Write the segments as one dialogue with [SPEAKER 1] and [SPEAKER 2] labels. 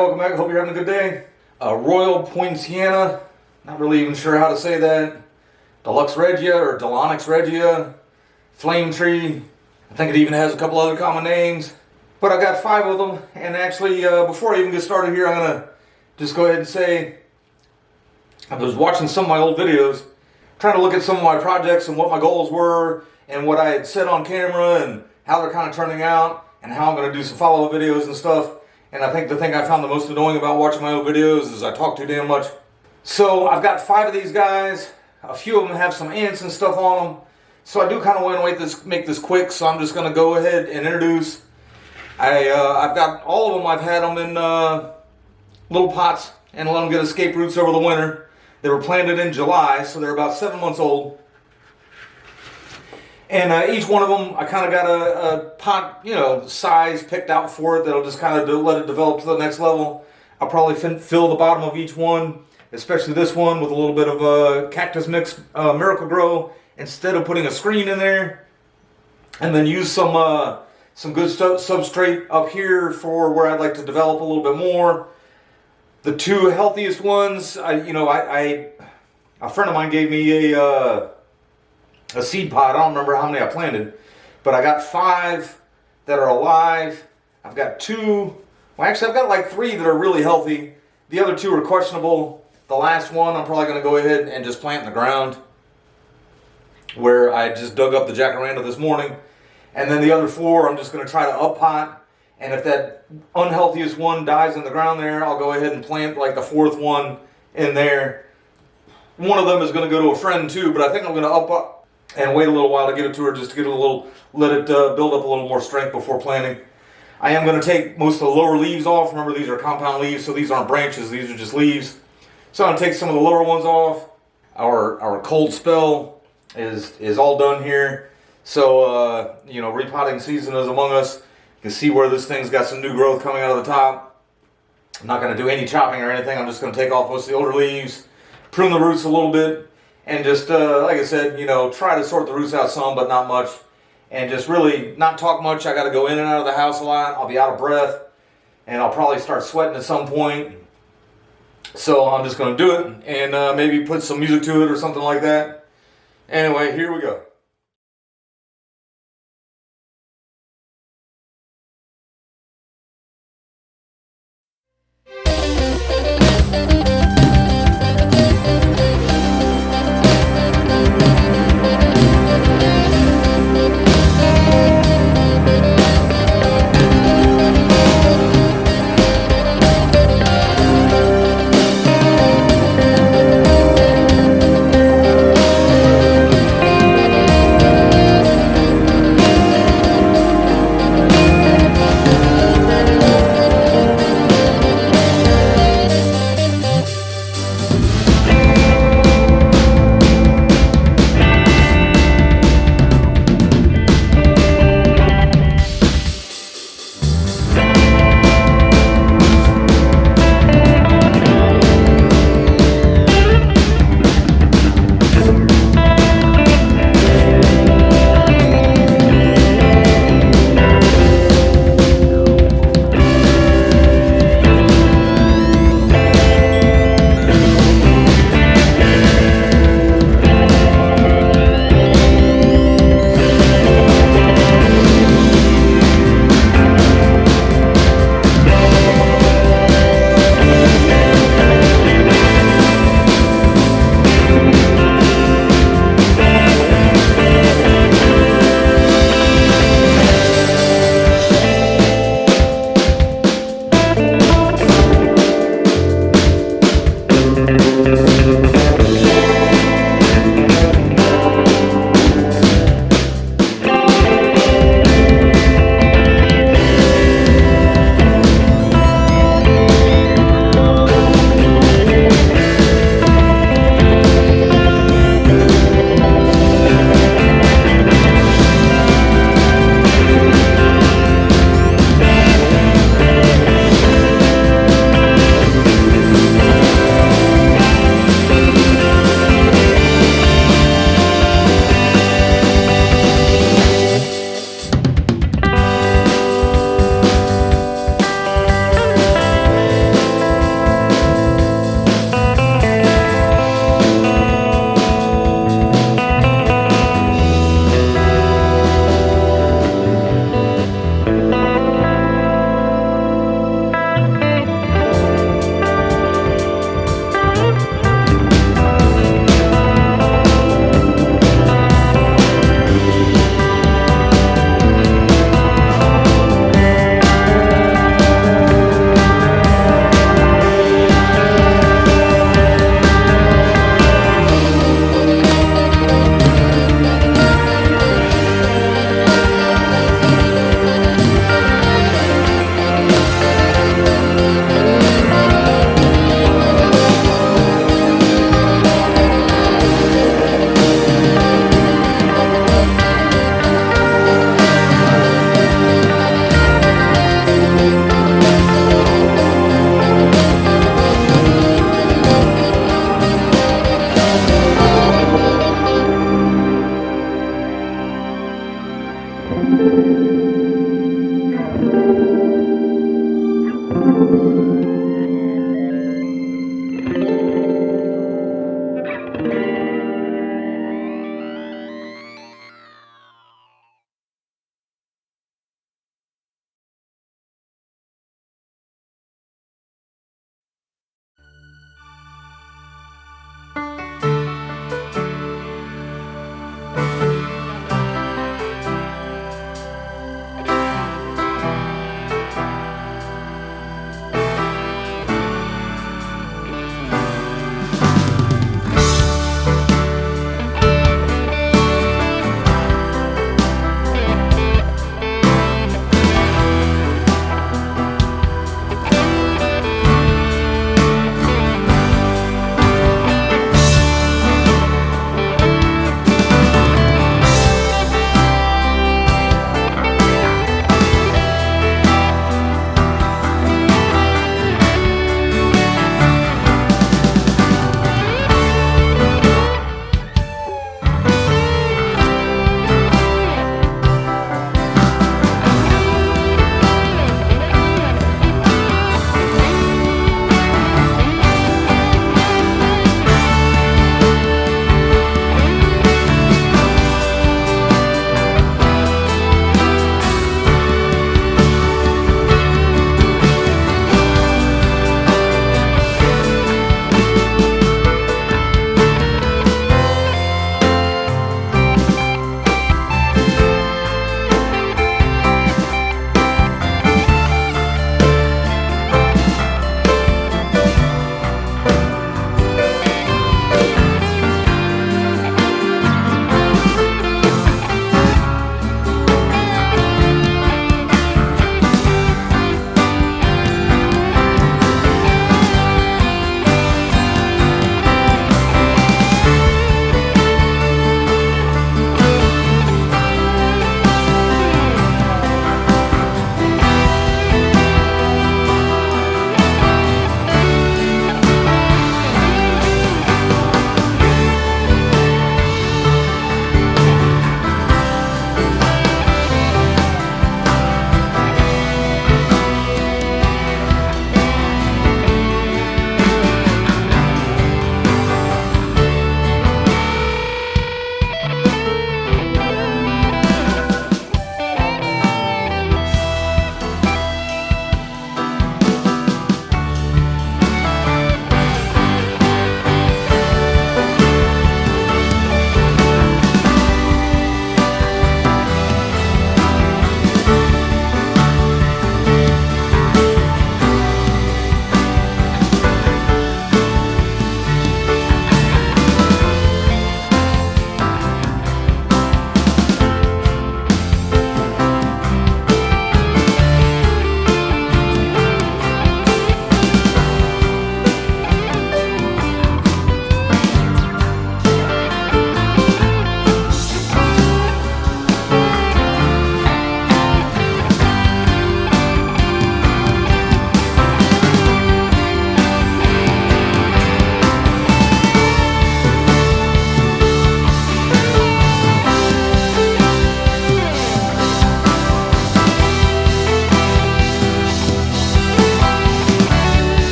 [SPEAKER 1] welcome back. Hope you're having a good day. Royal Poinciana, not really even sure how to say that. Delonix Regia or Delonix Regia, Flame Tree. I think it even has a couple other common names. But I got 5 of them, and actually, before I even get started here, I'm going to just go ahead and say, I was watching some of my old videos, trying to look at some of my projects and what my goals were, and what I had said on camera, and how they're kind of turning out, and how I'm going to do some follow-up videos and stuff. And I think the thing I found the most annoying about watching my old videos is I talk too damn much. So I've got 5 of these guys. A few of them have some ants and stuff on them. So I do kind of want to make this quick, so I'm just going to go ahead and introduce. I've got all of them. I've had them in little pots and let them get escape roots over the winter. They were planted in July, so they're about 7 months old. And each one of them, I kind of got a pot, size picked out for it that'll just kind of let it develop to the next level. I'll probably fill the bottom of each one, especially this one, with a little bit of cactus mix Miracle Grow instead of putting a screen in there. And then use some good substrate up here for where I'd like to develop a little bit more. The 2 healthiest ones, a friend of mine gave me a seed pod. I don't remember how many I planted, but I got 5 that are alive. I've got 2, well actually I've got like 3 that are really healthy. The other 2 are questionable. The last one I'm probably going to go ahead and just plant in the ground, where I just dug up the jacaranda this morning. And then the other 4 I'm just going to try to up pot, and if that unhealthiest one dies in the ground there, I'll go ahead and plant like the 4th one in there. One of them is going to go to a friend too, but I think I'm going to up and wait a little while to give it to her, just to get let it build up a little more strength before planting. I am going to take most of the lower leaves off. Remember, these are compound leaves, so these aren't branches, these are just leaves. So I'm going to take some of the lower ones off. Our cold spell is all done here. So, repotting season is among us. You can see where this thing's got some new growth coming out of the top. I'm not going to do any chopping or anything. I'm just going to take off most of the older leaves, prune the roots a little bit, and just, like I said, try to sort the roots out some, but not much. And just really not talk much. I got to go in and out of the house a lot. I'll be out of breath, and I'll probably start sweating at some point. So I'm just going to do it, and maybe put some music to it or something like that. Anyway, here we go.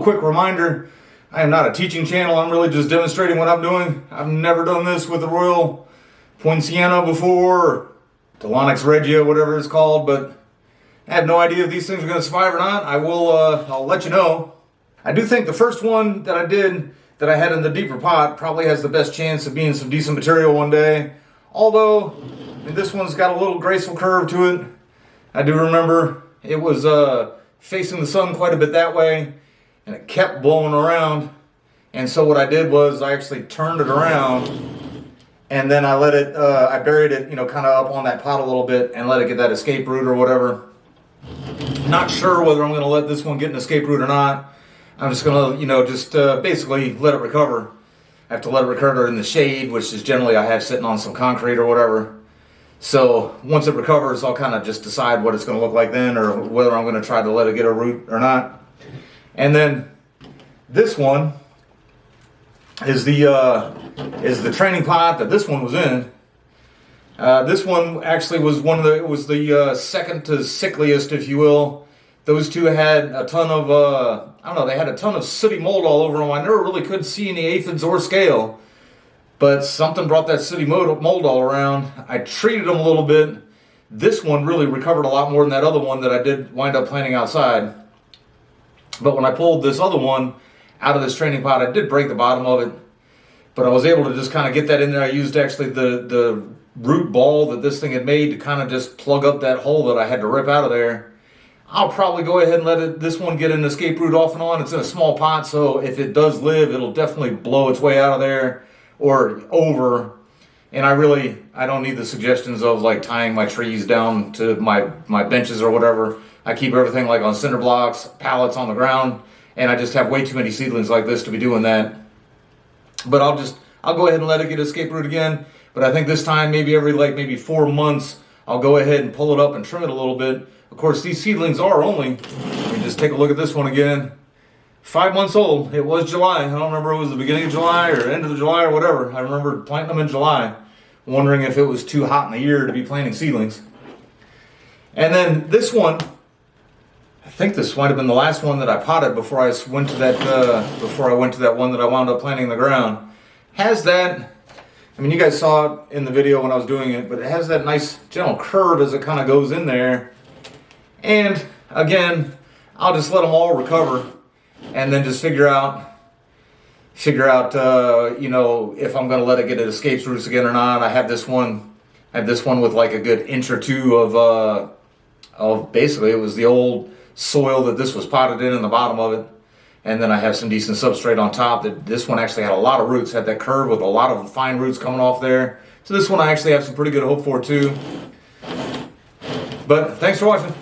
[SPEAKER 1] little quick reminder, I am not a teaching channel. I'm really just demonstrating what I'm doing. I've never done this with the Royal Poinciana before, or Delonix Regia, whatever it's called, but I have no idea if these things are going to survive or not. I'll let you know. I do think the first one that I did, that I had in the deeper pot, probably has the best chance of being some decent material one day. Although, I mean, this one's got a little graceful curve to it. I do remember it was facing the sun quite a bit that way, and it kept blowing around. And so what I did was I actually turned it around, and then I let it, I buried it, kind of up on that pot a little bit and let it get that escape root or whatever. Not sure whether I'm going to let this one get an escape root or not. I'm just going to, just basically let it recover. I have to let it recover in the shade, which is generally I have sitting on some concrete or whatever. So once it recovers, I'll kind of just decide what it's going to look like then, or whether I'm going to try to let it get a root or not. And then this one is the training pot that this one was in. This one actually was the second to sickliest, if you will. Those two had a ton of, they had a ton of sooty mold all over them. I never really could see any aphids or scale, but something brought that sooty mold all around. I treated them a little bit. This one really recovered a lot more than that other one that I did wind up planting outside. But when I pulled this other one out of this training pot, I did break the bottom of it, but I was able to just kind of get that in there. I used actually the root ball that this thing had made to kind of just plug up that hole that I had to rip out of there. I'll probably go ahead and let this one get an escape root off and on. It's in a small pot, so if it does live, it'll definitely blow its way out of there or over. And I don't need the suggestions of like tying my trees down to my benches or whatever. I keep everything like on cinder blocks, pallets on the ground, and I just have way too many seedlings like this to be doing that. But I'll go ahead and let it get escape root again. But I think this time, maybe 4 months, I'll go ahead and pull it up and trim it a little bit. Of course, these seedlings are only, let me just take a look at this one again, 5 months old. It was July. I don't remember if it was the beginning of July or end of July or whatever. I remember planting them in July, wondering if it was too hot in the year to be planting seedlings. And then this one, I think this might have been the last one that I potted before I went to that one that I wound up planting in the ground. Has that, I mean, you guys saw it in the video when I was doing it, but it has that nice gentle curve as it kind of goes in there. And again, I'll just let them all recover and then just figure out, if I'm going to let it get it escapes roots again or not. I have this one with like a good inch or two of basically it was the old soil that this was potted in the bottom of it. And then I have some decent substrate on top. This one actually had a lot of roots, had that curve with a lot of fine roots coming off there. So this one I actually have some pretty good hope for too. But thanks for watching.